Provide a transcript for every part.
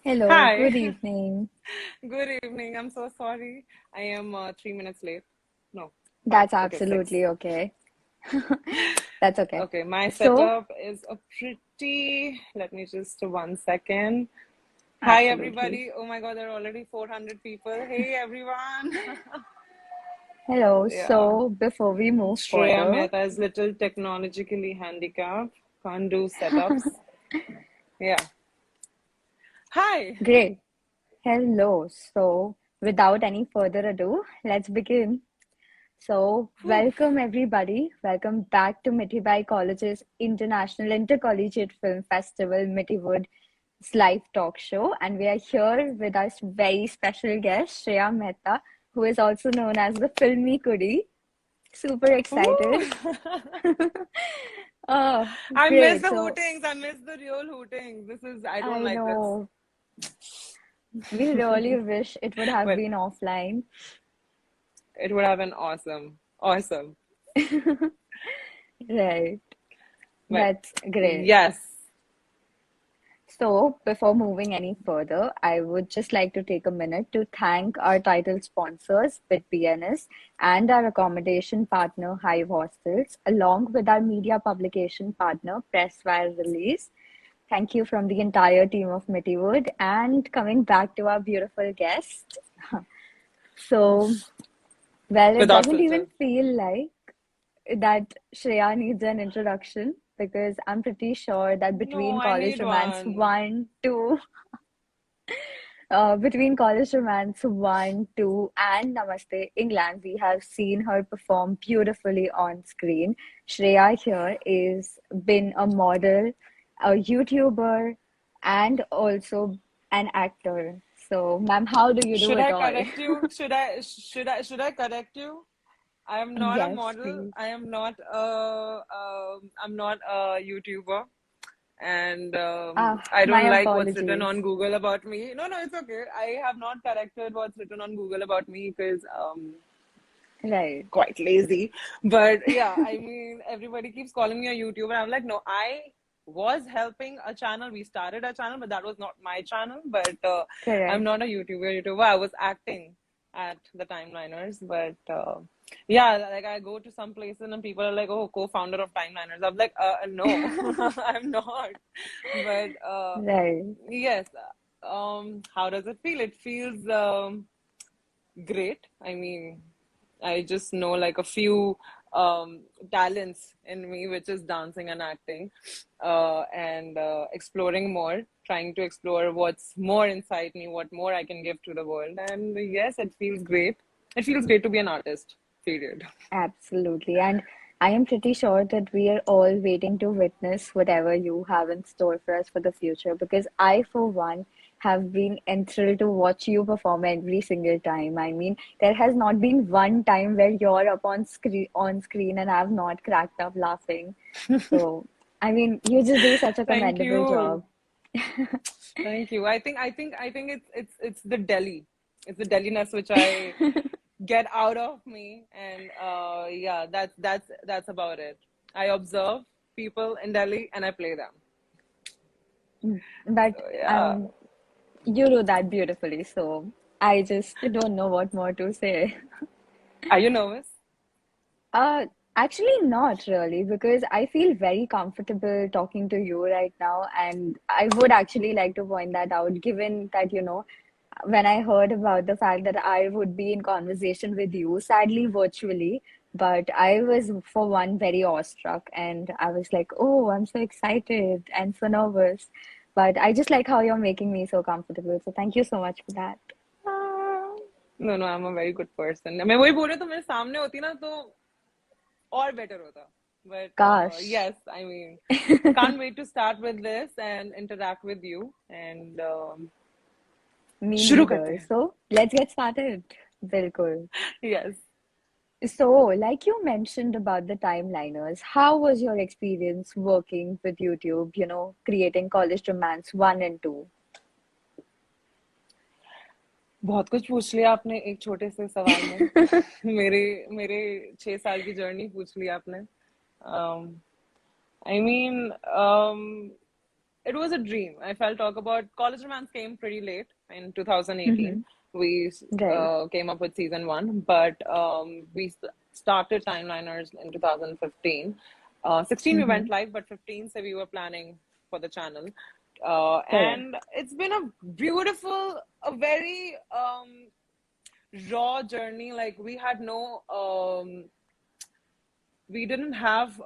Hello, Hi, good evening. good evening. I'm so sorry. I am 3 minutes late. No, five. That's Okay, six. absolutely okay. That's okay. Okay, my So, setup is a pretty. Let me just 1 second. Hi, absolutely. everybody. Oh my God, there are already 400 people. Hey, everyone. Hello. Yeah, So, before we move Shreya further, Mehta is little technologically handicapped. Can't do setups. Yeah. Hi. great. Hello. So, without any further ado, let's begin. So, Whew. welcome everybody. Welcome back to Mithiwood College's International Intercollegiate Film Festival, Mithiwood live talk show, and we are here with our very special guest, Shreya Mehta, who is also known as the Filmy Kudi. Super excited. Whew. Oh, I miss great. the So, hootings. I miss the real hootings. I don't I like this. know we really wish it would have But been offline. it would have been awesome. Awesome. Right. But That's great. yes. So, before moving any further, I would just like to take a minute to thank our title sponsors, BitPNS, and our accommodation partner, Hive Hostels, along with our media publication partner, Presswire Release. Thank you from the entire team of Mittywood. And coming back to our beautiful guest. So, well, it Without doesn't even filter. feel like that Shreya needs an introduction because I'm pretty sure that No, between I College need Romance one. 1, 2, between College Romance 1, 2, and Namaste England, we have seen her perform beautifully on screen. Shreya here is been a model, a YouTuber, and also an actor. So, ma'am, how do you do Should it I all? correct you? Should I correct you? I am not a Yes, model. please. I'm not a YouTuber. And Ah, I my don't like what's written apologies. on Google about me. No, no, it's okay. I have not corrected what's written on Google about me because Right. quite lazy. But yeah, I mean, everybody keeps calling me a YouTuber. I'm like, no, I was helping a channel. We started a channel, but that was not my channel. But I'm Correct. not a YouTuber. I was acting at the Timeliners, but yeah, like I go to some places and people are like, "Oh, co-founder of Timeliners." I'm like, no, I'm not. But Right. yes, how does it feel? It feels great. I mean, I just know like a few talents in me, which is dancing and acting, and exploring more, trying to explore what's more inside me, what more I can give to the world. And yes, it feels great. It feels great to be an artist, period. Absolutely. And I am pretty sure that we are all waiting to witness whatever you have in store for us for the future because I, for one, have been enthralled to watch you perform every single time. I mean, there has not been one time where you're up on screen and I've not cracked up laughing. So, I mean, you just do such a Thank commendable you. job. Thank you. I think it's the Delhi. It's the Delhiness which I get out of me, and yeah, that's about it. I observe people in Delhi and I play them. But So yeah. um, you do that beautifully, so I just don't know what more to say. Are you nervous? Uh, Actually, not really, because I feel very comfortable talking to you right now, and I would actually like to point that out, given that, when I heard about the fact that I would be in conversation with you, sadly virtually, but I was, for one, very awestruck, and I was like, oh, I'm so excited and so nervous. But I just like how you're making me so comfortable, so thank you so much for that. Ah, no, no, I'm a very good person. मैं वही बोल रही हूँ, तो मेरे सामने होती ना तो और better होता. But Gosh, yes, I mean, can't wait to start with this and interact with you. And me शुरू करते neither. हैं. So let's get started. Bilkul. Yes. So, like you mentioned about the timeliners, how was your experience working with YouTube, creating College Romance 1 and 2? बहुत कुछ पूछ लिया आपने एक छोटे से सवाल में. मेरे मेरे 6 साल की जर्नी पूछ लिया आपने. um, I mean, it was a dream. If I'll talk about College Romance, came pretty late in 2018. Mm-hmm. We Right. came up with season one, but we started Timeliners in 2015. 16 we Mm-hmm. went live, but 15 so we were planning for the channel. Correct. And it's been a beautiful, a very raw journey. Like we didn't have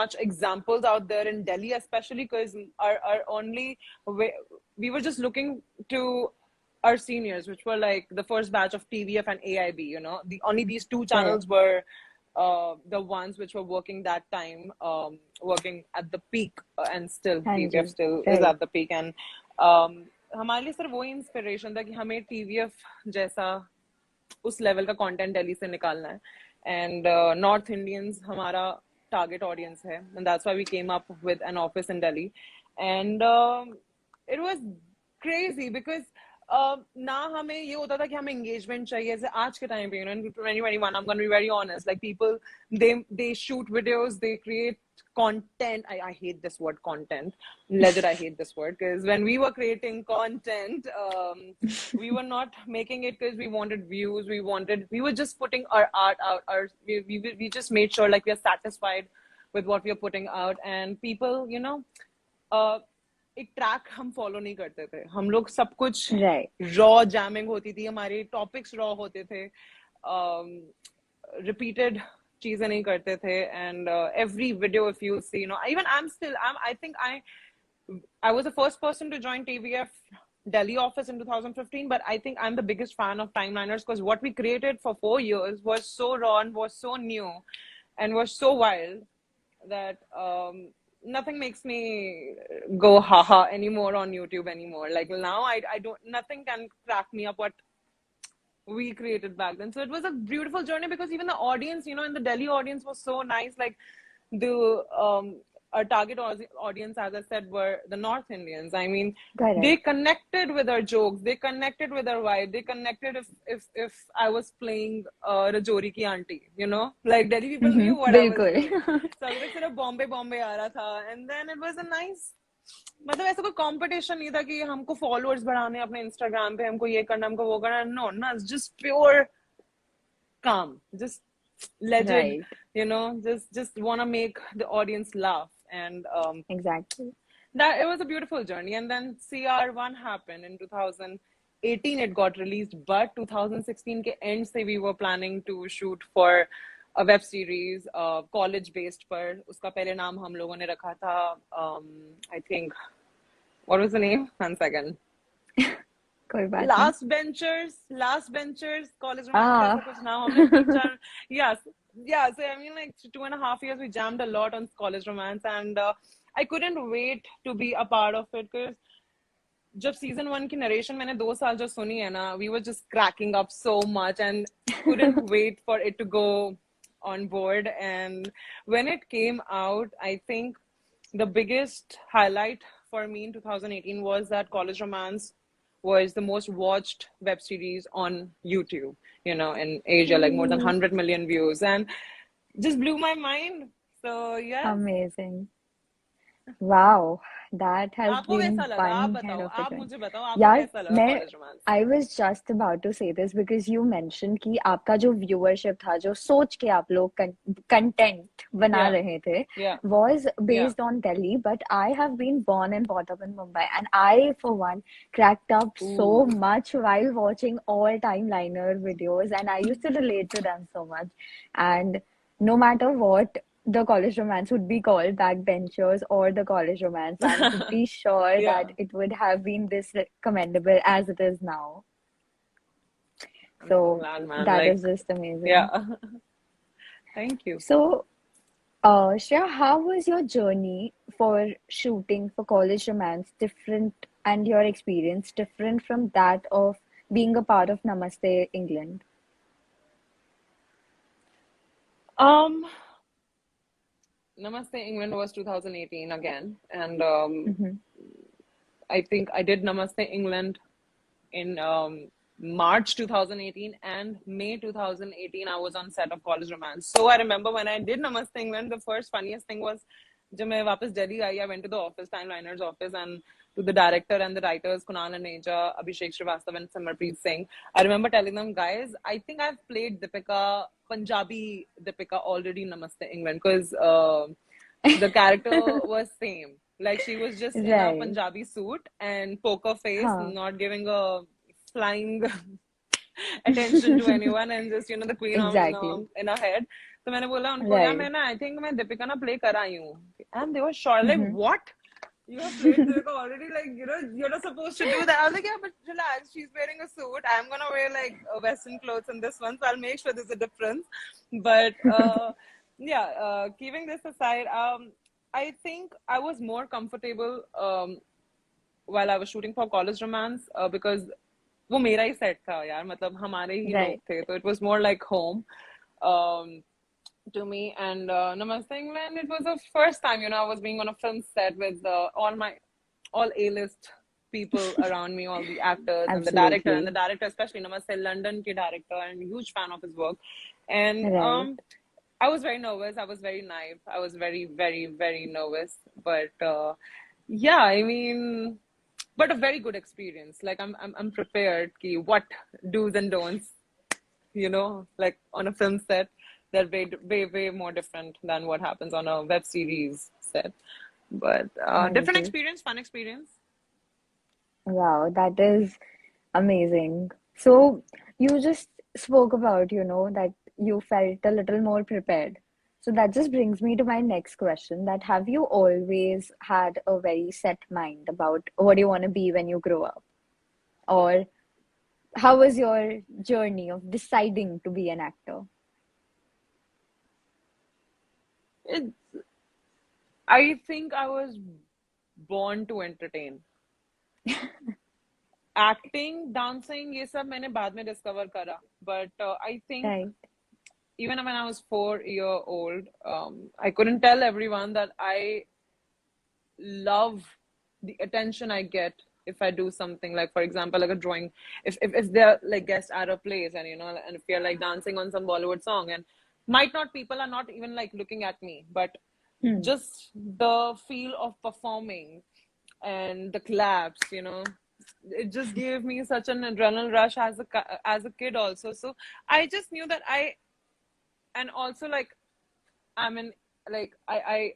much examples out there in Delhi, especially because our only way, we were just looking to our seniors, which were like the first batch of TVF and AIB. The only these two Correct. channels were the ones which were working that time, working at the peak, and still हाँ TVF ji. still is Right. at the peak. And हमारे लिए सिर्फ वही inspiration था कि हमें TVF जैसा उस लेवल का कंटेंट दिल्ली से निकालना है एंड नॉर्थ इंडियंस हमारा टारगेट ऑडियंस है and that's why we came up with an office in Delhi and it was crazy because ना हमें ये होता था कि हमें एंगेजमेंट चाहिए जैसे आज के टाइम पे इन 2021 I'm going to be very honest, like people they shoot videos, they create content. I hate this word content. Legit, I hate this word because when we were creating content, we were not making it because we wanted views. We were just putting our art out. We just made sure like we are satisfied with what we are putting out, and people, uh, एक track हम follow नहीं करते थे. हम लोग सब कुछ Right. Raw jamming होती थी, हमारे टॉपिक्स रॉ होते थे, रिपीटेड चीजें नहीं करते थे. And every video if you see, even I think I was the first person to join TVF Delhi office in 2015, but I think I'm the biggest fan of Timeliners because what we created for 4 years was so raw and was so new and was so wild that nothing makes me go haha anymore on YouTube anymore. Like now, I don't, nothing can crack me up what we created back then. So it was a beautiful journey because even the audience, in the Delhi audience was so nice. Like the our target audience, as I said, were the North Indians. I mean, they Correct. connected with our jokes, they connected with our vibe, they connected if I was playing Rajori ki auntie, like Delhi people knew Mm-hmm. what I was बिल्कुल. doing. So अगर सिर्फ बॉम्बे बॉम्बे आ रहा था, and then it was a nice, मतलब ऐसा कोई competition नहीं था कि हमको फॉलोअर्स बढ़ाने अपने इंस्टाग्राम पे, हमको ये करना, हमको वो करना. नो ना, it's just pure calm, just legit, Right. just want to make the audience laugh. And Exactly. that it was a beautiful journey. And then CR1 happened in 2018. It got released, but 2016 के end से we were planning to shoot for a web series, college based पर. उसका पहले नाम हम लोगों ने रखा था, I think, what was the name? 1 second. कोई बात नहीं. Last benchers, college romance Ah. ऐसा कुछ नाम हमने 3-4. Yes, yeah. So I mean, like 2.5 years, we jammed a lot on college romance, and I couldn't wait to be a part of it because जब season 1 की narration मैंने 2 साल जो सुनी है ना, we were just cracking up so much and couldn't wait for it to go on board. And when it came out, I think the biggest highlight for me in 2018 was that College Romance was the most watched web series on YouTube, in Asia, like more than 100 million views, and just blew my mind. So, yes. Amazing. Wow, that has आपको कैसा been लगा? आप one kind बताओ, of a आप journey. मुझे बताओ, आपको यार कैसा लगा मैं college romance? I was just about to say this because you mentioned कि आपका जो viewership था, जो सोच के आप लोग content बना Yeah, रहे थे, yeah, was yeah. based on Delhi, but I have been born and brought up in Mumbai, and I, for one, cracked up so Ooh. much while watching all timeliner videos, and I used to relate to them so much. And no matter what the college romance would be called, backbenchers or the college romance, I'm pretty sure that Yeah, it would have been this commendable as it is now. I'm so So glad, man. that Like, is just amazing. yeah. Thank you. So, Shreya, how was your journey for shooting for college romance different and your experience different from that of being a part of Namaste England? Um, Namaste England was 2018 again, and Mm-hmm. I think I did Namaste England in March 2018, and May 2018 I was on set of College Romance. So I remember when I did Namaste England, the first funniest thing was जब मैं वापस दिल्ली आई, I went to the office, Timeliner's office, and to the director and the writers, Kunal Aneja, Abhishek Srivastava, and Samarpreet Singh. I remember telling them, guys, I think I've played Deepika, Punjabi Deepika already in Namaste England, because the character was same. Like she was just in a Right. Punjabi suit and poker face, Huh. not giving a flying attention to anyone, and just the queen of Exactly. in her head. तो मैंने बोला उनको, यार Right. मैं ना I think मैं दीपिका ना play कर आई हूँ, and they were shocked like, Mm-hmm. what? You have played Deepika already, like you're not supposed to do that. I was like, yeah, but relax, she's wearing a suit, I'm gonna wear like Western clothes in this one, so I'll make sure there's a difference. But yeah, keeping this aside, I think I was more comfortable while I was shooting for College Romance, because वो मेरा ही set था यार, मतलब हमारे ही लोग Right. थे, तो it was more like home um, to me. And Namaste England, it was the first time I was being on a film set with all A-list people around me, all the actors and the Absolutely. director, especially Namaste London ke director, and a huge fan of his work. And Right. I was very nervous. I was very naive. I was very, very, very nervous. But yeah, I mean, but a very good experience. Like I'm prepared. Ki what do's and don'ts, like on a film set, they're way, way, way more different than what happens on a web series set. But I different agree. experience, fun experience. Wow, that is amazing. So you just spoke about, that you felt a little more prepared. So that just brings me to my next question, that have you always had a very set mind about what you want to be when you grow up? Or how was your journey of deciding to be an actor? It, I think I was born to entertain. Acting, dancing, ये सब मैंने बाद में discover करा. But I think Right, even when I was 4 year old, I couldn't tell everyone that I love the attention I get if I do something, like, for example, like a drawing. If they're like guests at a place, and and if you're like dancing on some Bollywood song, and might not people are not even like looking at me, but hmm, just the feel of performing and the claps, it just gave me such an adrenaline rush as a kid also. So I just knew that and also like I'm in like I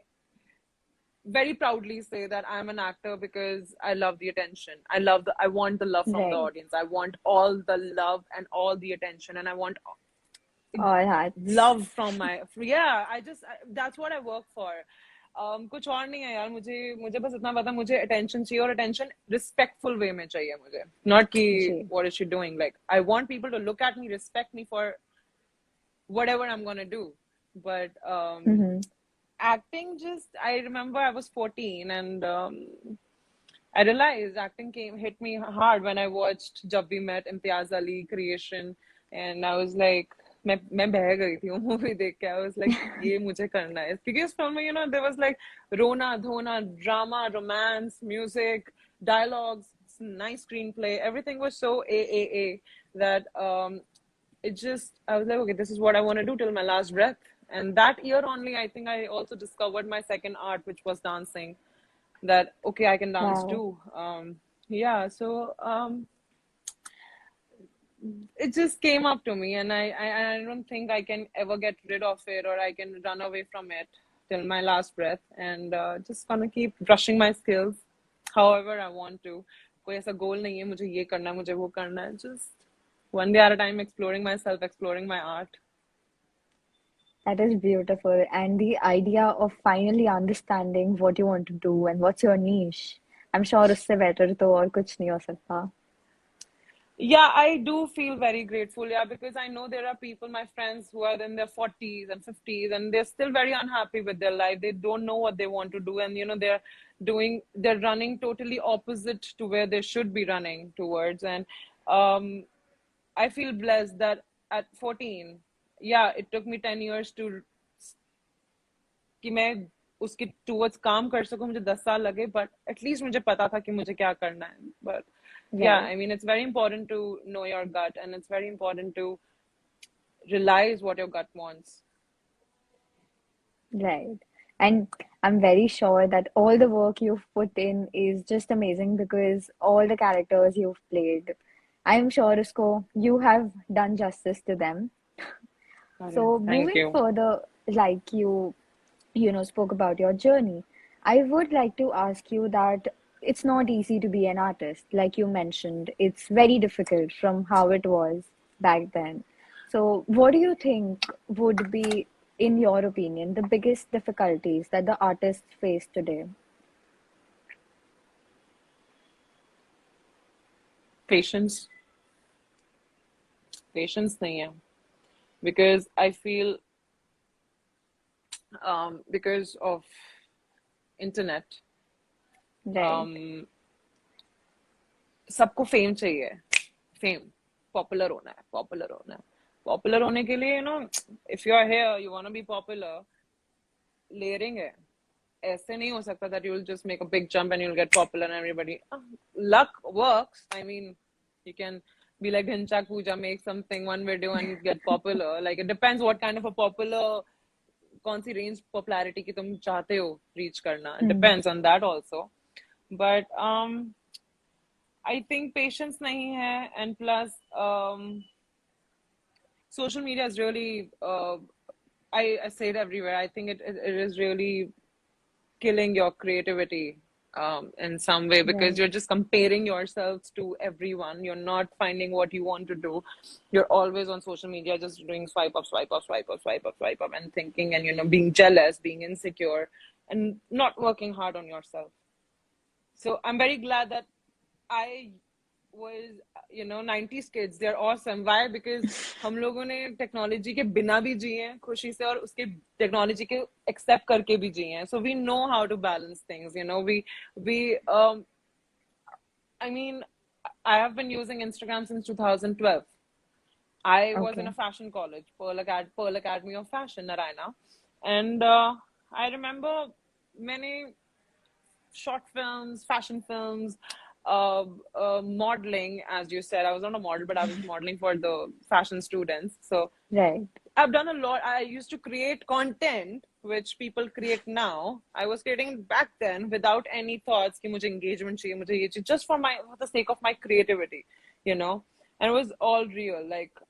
very proudly say that I'm an actor because I love the attention. I want the love from the right. audience. I want all the love and all the attention, and I want All hats. love from yeah. That's what I work for. कुछ और नहीं है यार, मुझे बस इतना पता, मुझे attention चाहिए, और attention respectful way में चाहिए मुझे, not कि जी. what is she doing. Like I want people to look at me, respect me for whatever I'm gonna do. But Mm-hmm. acting, just I remember I was 14, and I realized acting hit me hard when I watched Jab We Met, Imtiaz Ali creation, and I was like, मैं बह गई थी वो movie देख के. I was like, ये मुझे करना है, क्योंकि इस film में there was like रोना धोना, drama, romance, music, dialogues, nice screenplay, everything was so A that I was like, okay, this is what I want to do till my last breath. And that year only, I think I also discovered my second art, which was dancing. That okay, I can dance Wow. too. Yeah, so it just came up to me, and I don't think I can ever get rid of it, or I can run away from it till my last breath. And just gonna keep brushing my skills, however I want to. कोई ऐसा goal नहीं है मुझे ये करना है, मुझे वो करना है. Just one day at a time, exploring myself, exploring my art. That is beautiful. And the idea of finally understanding what you want to do and what's your niche. I'm sure उससे better तो और कुछ नहीं हो सकता. Yeah, I do feel very grateful. Yeah, because I know there are people, my friends, who are in their 40s and 50s, and they're still very unhappy with their life. They don't know what they want to do, and they're running totally opposite to where they should be running towards. And um, I feel blessed that at 14, yeah, it took me 10 years to कि मैं उसके towards काम कर सकूं. मुझे 10 साल लगे, but at least मुझे पता था कि मुझे क्या करना है. But yeah, Right, I mean, it's very important to know your gut, and it's very important to realize what your gut wants. right. And I'm very sure that all the work you've put in is just amazing because all the characters you've played, I'm sure, Usko, you have done justice to them. Alright, So thank moving you. further, like spoke about your journey, I would like to ask you that it's not easy to be an artist. Like you mentioned, it's very difficult from how it was back then. So what do you think would be, in your opinion, the biggest difficulties that the artists face today? Patience, patience nahi hai. Because I feel because of internet, Right. um, सबको fame चाहिए, fame, popular होना है, popular होना है, popular होने के लिए if you are here you want to be popular, layering है, ऐसे नहीं हो सकता that you'll just make a big jump and you'll get popular and everybody luck works. I mean, you can be like Dhinchak Pooja, make something, one video and get popular. Like it depends what kind of a popular, कौन सी range popularity की तुम चाहते हो reach करना, Hmm. Depends on that also. But I think patience नहीं है, and plus social media is really I say it everywhere. I think it is really killing your creativity in some way, because Right. you're just comparing yourselves to everyone. You're not finding what you want to do. You're always on social media just doing swipe up, swipe up, swipe up, swipe up, swipe up, and thinking, and being jealous, being insecure, and not working hard on yourself. So I'm very glad that I was 90s kids. They're awesome. Why? Because हम लोगों ने technology के बिना भी जिए हैं खुशी से, और उसके टेक्नोलॉजी के एक्सेप्ट करके भी जिए हैं. So we know how to balance things. We I mean, I have been using Instagram since 2012. I was in Okay. a fashion college, Pearl Academy of Fashion, Narayana, and I remember many short films, fashion films, modeling. As you said, I was not a model, but I was modeling for the fashion students. So Right. I've done a lot. I used to create content which people create now. I was creating back then without any thoughts कि मुझे engagement चाहिए, मुझे ये चाहिए, just for the sake of my creativity, you know. And it was all real, like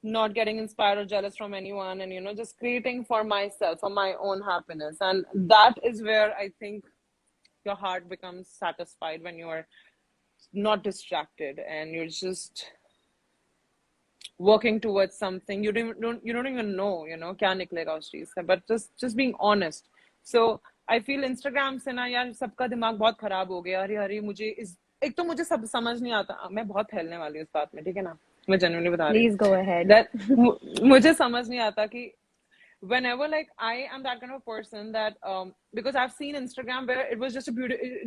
not getting inspired or jealous from anyone, and just creating for myself, for my own happiness. And that is where I think your heart becomes satisfied, when you're not distracted and you're just working towards something. You don't even know क्या निकलेगा उस चीज से, but just being honest. So I feel Instagram से ना यार सबका दिमाग बहुत खराब हो गया. अरे अरे मुझे इस एक तो मुझे सब समझ नहीं आता. मैं बहुत फैलने वाली हूँ इस बात में, ठीक है ना, मैं जेन्युइनली बता रही Please go हूँ ahead. that मुझे समझ नहीं आता कि whenever, like, I am that kind of a person that because I've seen Instagram where it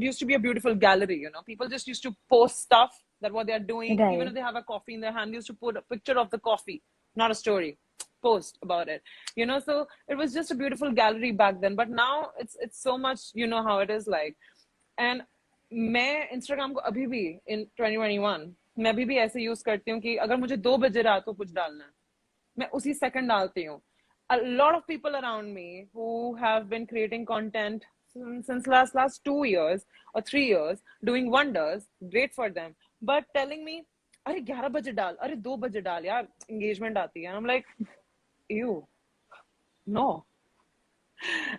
used to be a beautiful gallery. People just used to post stuff, that what they're doing, even Right. if they have a coffee in their hand, they used to put a picture of the coffee, not a story, post about it. So it was just a beautiful gallery back then, but now it's so much, how it is like. And मैं Instagram को अभी भी इन 2021 मैं अभी भी ऐसे use करती हूँ कि अगर मुझे 2 बजे रात को कुछ डालना है, मैं उसी सेकंड डालती हूँ. A lot of people around me who have been creating content since last 2 years or 3 years, doing wonders, great for them, but telling me, अरे 11 बजे डाल, अरे 2 बजे डाल यार, engagement आती है. And I'm like, ew, no,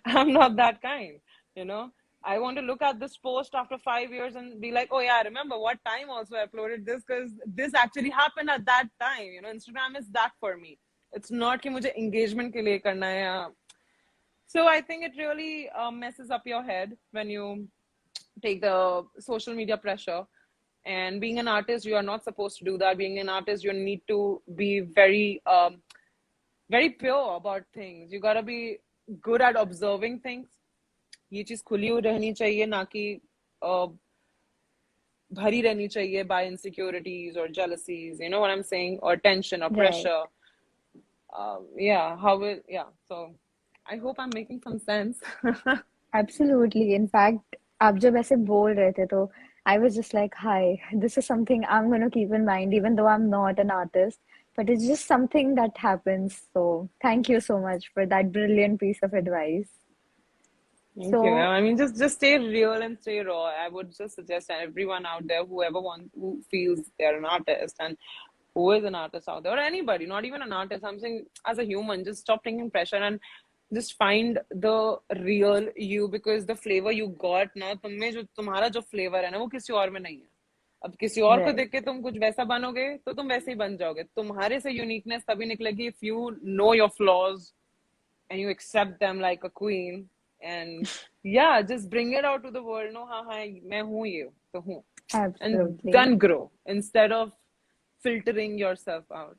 I'm not that kind, you know. I want to look at this post after 5 years and be like, oh yeah, I remember what time also I uploaded this, because this actually happened at that time. Instagram is that for me. It's not कि मुझे engagement के लिए करना है. So I think it really messes up your head when you take the social media pressure. And being an artist, you are not supposed to do that. Being an artist, you need to be very pure about things. You gotta be good at observing things. ये चीज खुली हुई रहनी चाहिए, ना कि भरी रहनी चाहिए by insecurities or jealousies. You know what I'm saying? Or tension or Right. pressure. Yeah, how will yeah. So I hope I'm making some sense. Absolutely. In fact, आप जब ऐसे बोल रहे थे तो I was just like, hi, this is something I'm going to keep in mind, even though I'm not an artist, but it's just something that happens. So thank you so much for that brilliant piece of advice. Thank you, So, ma'am. I mean, just stay real and stay raw. I would just suggest everyone out there, who feels they're an artist and who is an artist out there, or anybody, not even an artist. I'm saying as a human, just stop taking pressure and just find the real you, because the flavor you got ना, तुम में जो तुम्हारा जो flavor है ना, वो किसी और में नहीं है. अब किसी और को right, देख के तुम कुछ वैसा बनोगे तो तुम वैसे ही बन जाओगे. तुम्हारे से यूनिकनेस तभी निकलेगी if you know your flaws and you accept them like a queen, and yeah, just bring it out to the world. No, हाँ हाँ मैं हूँ ये तो हूँ, and absolutely. then grow instead of filtering yourself out.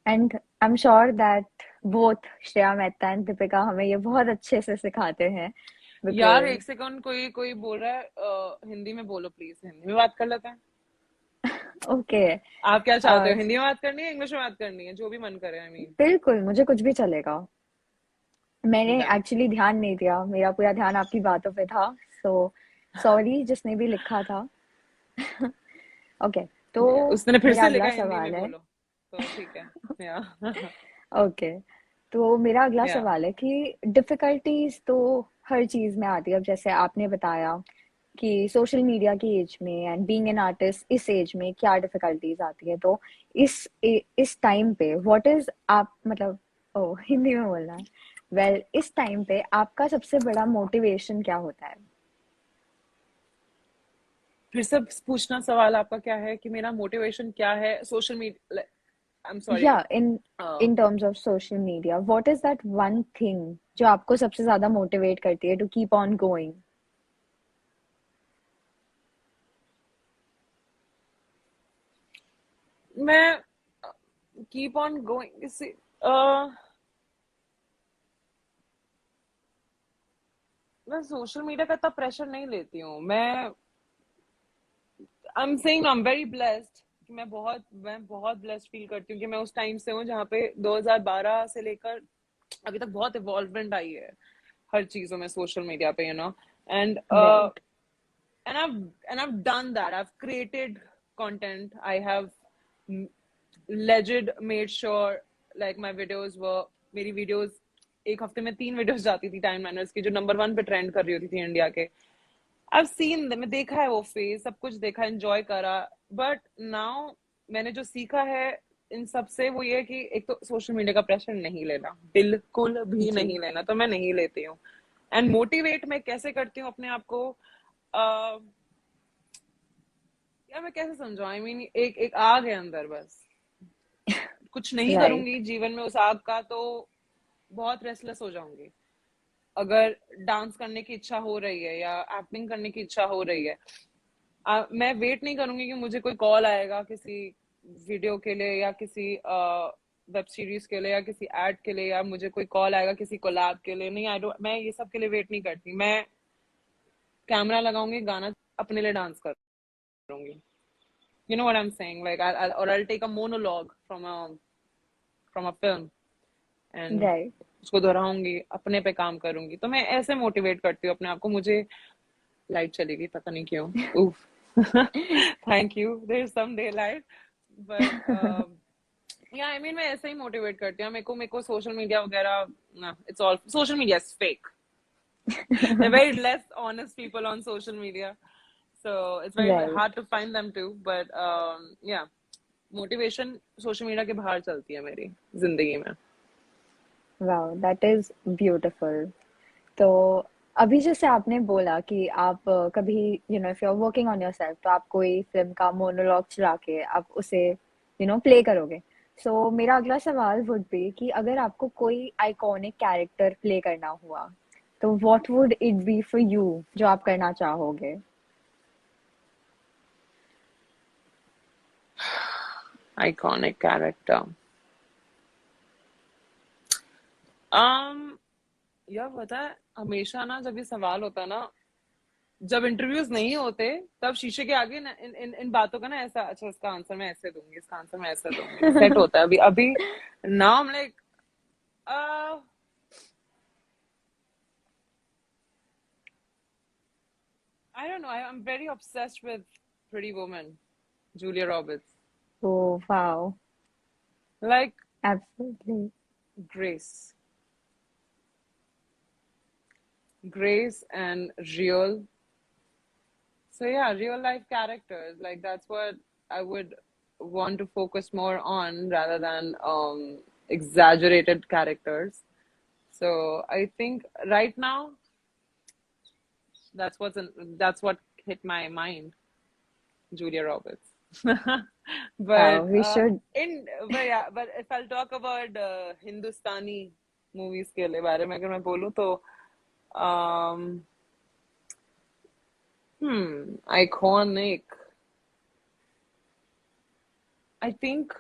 And I'm sure that both Shreya Mehta and Deepika हमें ये बहुत अच्छे से सिखाते हैं यार because एक सेकंड, कोई कोई बोल रहा है, हिंदी में बोलो प्लीज, हिंदी में बात कर लेते हैं. okay, आप क्या चाहते uh, हो, हिंदी में बात करनी है, इंग्लिश में बात करनी है, जो भी मन करे. आई मीन बिल्कुल मुझे कुछ भी चलेगा. मैंने डन. एक्चुअली ध्यान नहीं दिया, मेरा पूरा ध्यान आपकी बातों पे था. सो सॉरी जिसने भी लिखा था. ओके, तो उसने फिर मेरा से लिखा अगला हिंदी में सवाल है. बोलो, तो ठीक है. या ओके, तो मेरा अगला या सवाल है कि डिफिकल्टीज तो हर चीज में आती है. अब जैसे आपने बताया कि सोशल मीडिया की एज में एंड बीइंग एन आर्टिस्ट इस एज में क्या डिफिकल्टीज आती है, तो इस टाइम पे व्हाट इज आप मतलब ओ हिंदी में बोलना है. वेल इस टाइम पे आपका सबसे बड़ा मोटिवेशन क्या होता है? फिर से पूछना, सवाल आपका क्या है कि मेरा मोटिवेशन क्या है social media. I am sorry. या in terms of social media what is that one thing जो आपको सबसे ज्यादा मोटिवेट करती है टू कीप ऑन गोइंग? मैं कीप ऑन गोइंग से मैं सोशल मीडिया का इतना प्रेशर नहीं लेती हूँ. I am saying I am very blessed कि मैं बहुत ब्लेस्ड फील करती हूँ कि मैं उस टाइम से हूँ जहाँ पे 2012 से लेकर अभी तक बहुत इवॉल्वमेंट आई है हर चीजों में सोशल मीडिया पे, and right. I've done that. I've created content. I have legit made sure like my videos were मेरी वीडियोस एक हफ्ते में 3 वीडियोस जाती थी टाइम मैनर्स की, जो नंबर 1 पे ट्रेंड कर रही होती थी इंडिया के. I've seen them, मैं देखा है वो फेज, सब कुछ देखा, एंजॉय करा. बट नाउ मैंने जो सीखा है इन सब से वो ये कि एक तो सोशल मीडिया का प्रेशर नहीं लेना, बिल्कुल भी जी. नहीं लेना, तो मैं नहीं लेती हूँ. एंड मोटिवेट मैं कैसे करती हूँ अपने आप को, यार मैं कैसे समझाऊं. आई मीन एक एक आग है अंदर, बस कुछ नहीं राइट. करूंगी जीवन में उस आग का तो बहुत रेस्टलेस हो जाऊंगी. अगर डांस करने की इच्छा हो रही है या एक्टिंग करने की इच्छा हो रही है, मैं वेट नहीं करूंगी कि मुझे कोई कॉल आएगा किसी वीडियो के लिए या किसी वेब सीरीज के लिए या किसी एड के लिए, या मुझे कोई कॉल आएगा किसी कोलैब के लिए. नहीं, आई डोंट, मैं ये सब के लिए वेट नहीं करती. मैं कैमरा लगाऊंगी, गाना अपने लिए डांस करूंगी. You know what I'm saying? Like I'll take a monologue from a film and right. उसको दोहराऊंगी, अपने पे काम करूंगी. तो मैं ऐसे मोटिवेट करती हूँ अपने आप को. मुझे लाइट चली गई, पता नहीं क्यों. उफ. Thank you, there is some daylight. But yeah I mean मैं ऐसे ही मोटिवेट करती हूँ. मेरे को सोशल मीडिया वगैरह ना, it's all social media is fake. There are very less honest people on social media, so it's very right. hard to find them too. But yeah, motivation social media के बाहर चलती है मेरी जिंदगी में. Wow, that is beautiful. तो अभी जैसे आपने बोला कि आप कभी if you are working on yourself तो आप कोई फिल्म का मोनोलॉग चला के आप उसे प्ले करोगे. सो मेरा अगला सवाल वुड बी कि अगर आपको कोई आइकॉनिक कैरेक्टर प्ले करना हुआ तो what would it be for you जो आप करना चाहोगे? Iconic character. um यार पता है, हमेशा ना जब ये सवाल होता है ना, जब इंटरव्यूज नहीं होते, तब शीशे के आगे ना इन बातों का ना ऐसा, अच्छा इसका आंसर मैं ऐसे दूंगी, इसका आंसर मैं ऐसे दूंगी, सेट होता है. अभी अभी now I am like, I don't know. I'm very obsessed with Pretty Woman, Julia Roberts. Oh, wow. Like Absolutely. Grace. grace and real. So yeah, real life characters. Like that's what I would want to focus more on rather than exaggerated characters. So I think right now that's what hit my mind, Julia Roberts. Wow, But we should. but if I'll talk about Hindustani movies के बारे में अगर मैं बोलूँ तो um, iconic. I think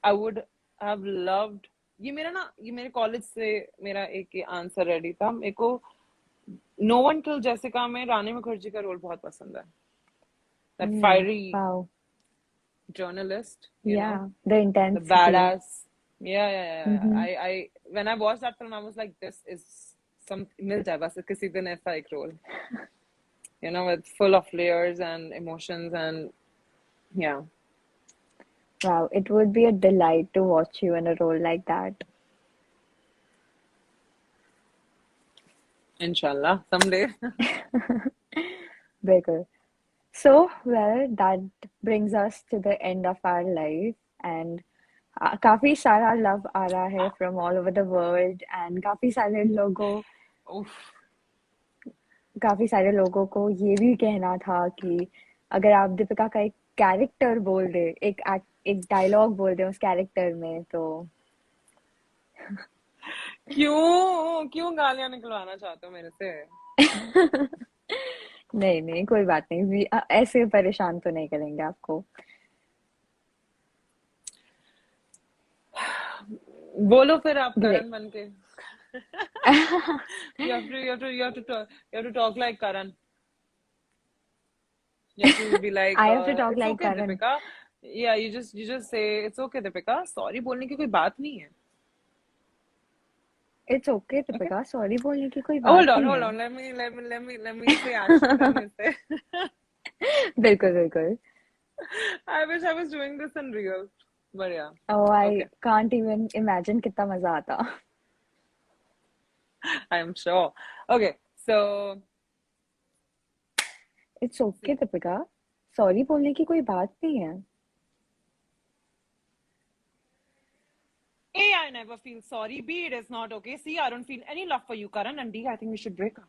I would have loved. ये मेरे college से मेरा एक आंसर रेडी था मेरे को. नो वन किल जेसिका में रानी मुखर्जी का रोल बहुत पसंद है. That fiery Wow. journalist, Yeah, the the intensity. badass. Yeah. Mm-hmm. I when I watched that film, I was like, this is some मिल जाए बस किसी दिन ऐसा एक role, with full of layers and emotions and yeah. Wow, it would be a delight to watch you in a role like that. Inshallah, someday. Bigger. So, well, that brings us to the end of our life, and काफी सारा love आ रहा है from all over the world, and Oof. काफी सारे लोगों को ये भी कहना था कि अगर आप दीपिका का एक कैरेक्टर बोल दे, एक डायलॉग बोल दे उस कैरेक्टर में तो क्यों क्यों गालियां निकलवाना चाहते हो मेरे से? नहीं नहीं कोई बात नहीं, ऐसे परेशान तो नहीं करेंगे आपको. बोलो फिर आप ग्रेट. करण बन के. You have to talk like Karan. You have to be like, I have to talk it's like okay, Karan. Deepika. Yeah, you just say it's okay, Deepika. Sorry बोलने की कोई बात नहीं है. It's okay, Okay. Deepika, sorry बोलने की कोई Hold बात on, नहीं hold है. on. Let me say action. Let me say. बिल्कुल बिल्कुल. I wish I was doing this in real. But yeah. Oh, I Okay. can't even imagine कितना मजा आता. I'm sure. Okay. So It's okay, Deepika, sorry बोलने की कोई बात नहीं है. A, I never feel sorry. B, it is not okay. C, I don't feel any love for you, Karan. And D, I think we should break up.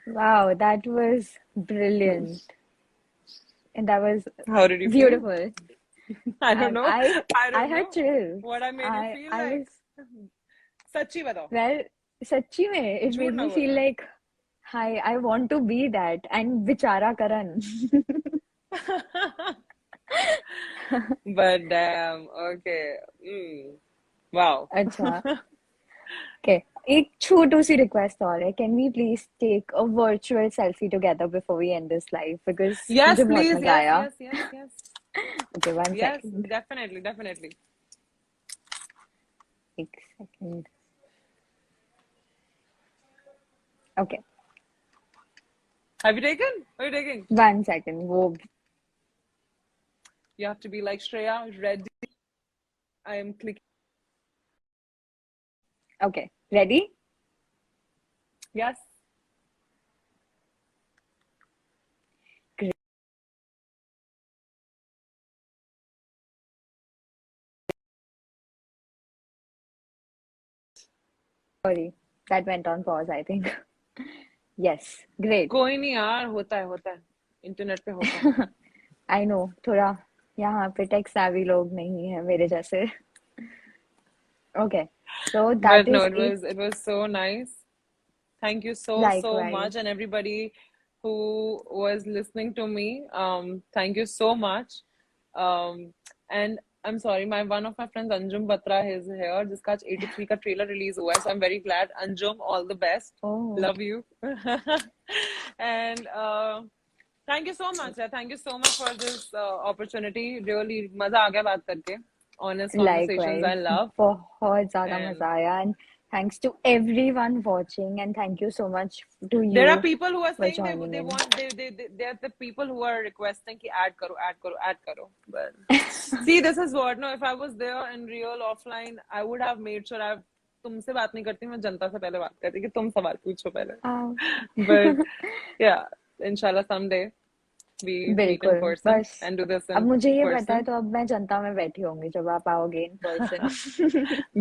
Wow, that was brilliant. And that was How did you feel? beautiful. I don't And know. I I don't had know chills. what I made you feel I like. was, सच्ची बताओ. well, सच्ची में, it झूठ made ना me feel बोलना. like, hi, I want to be that. And Bichara Karan. But damn. Okay. Wow. अच्छा. Okay. एक छोटू सी request और है. Can we please take a virtual selfie together before we end this live? Because Yes, मुझे बहुत please. मजा आया. Yes. Okay, one Yes, second. definitely. एक second. Okay, Have you taken? Are you taking? one second. वो You have to be like Shreya, ready. I am clicking. okay. Ready? Yes. Great. Sorry, that went on pause, I think. Yes, great. कोई नहीं यार, होता है. Internet पे होता है. I know, थोड़ा यहाँ पे टेक savvy लोग नहीं है मेरे जैसे. Okay, so that But no, is it was so nice. Thank you so likewise. much, and everybody who was listening to me. Thank you so much. And I'm sorry, one of my friends Anjum Batra is here. जिसका आज 83 का trailer release हुआ है, so I'm very glad. Anjum, all the best. Oh, Love you. And thank you so much. Thank you so much for this opportunity. Really, मजा आ गया बात करके. Honest conversations I likewise. love. बहुत ज़्यादा And मजा आया, and thanks to everyone watching, and thank you so much to there are you people who are for saying joining they in. want they're the people who are requesting ki add karo. But see, this is what, no, if I was there in real offline, I would have made sure I've तुमसे बात नहीं करती, मैं जनता से पहले बात करती कि तुम सवाल पूछो पहले. हाँ But yeah, inshallah someday we meet in बिल्कुल. person बस and do this अब in मुझे ये पता है, person. तो अब मैं जनता में बैठी होंगी जब आप आओगे in person.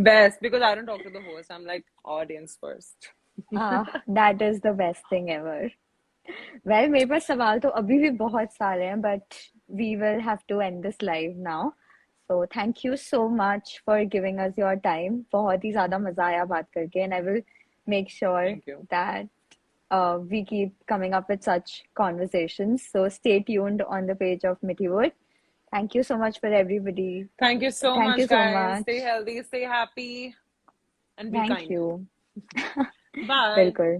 Best, because I don't talk to the host. I'm like audience first. That is the best thing ever. Well, मेरे पास सवाल तो अभी भी बहुत सारे हैं, but we will have to end this live now. So thank you so much for giving us your time. बहुत ही ज्यादा मजा आया बात करके, and I will make sure Thank you. That we keep coming up with such conversations. So stay tuned on the page of Mithiwood. Thank you so much for everybody. Thank you so Thank much, you so guys. Stay much. healthy, stay happy, and be Thank kind. you. Bye. बिल्कुल.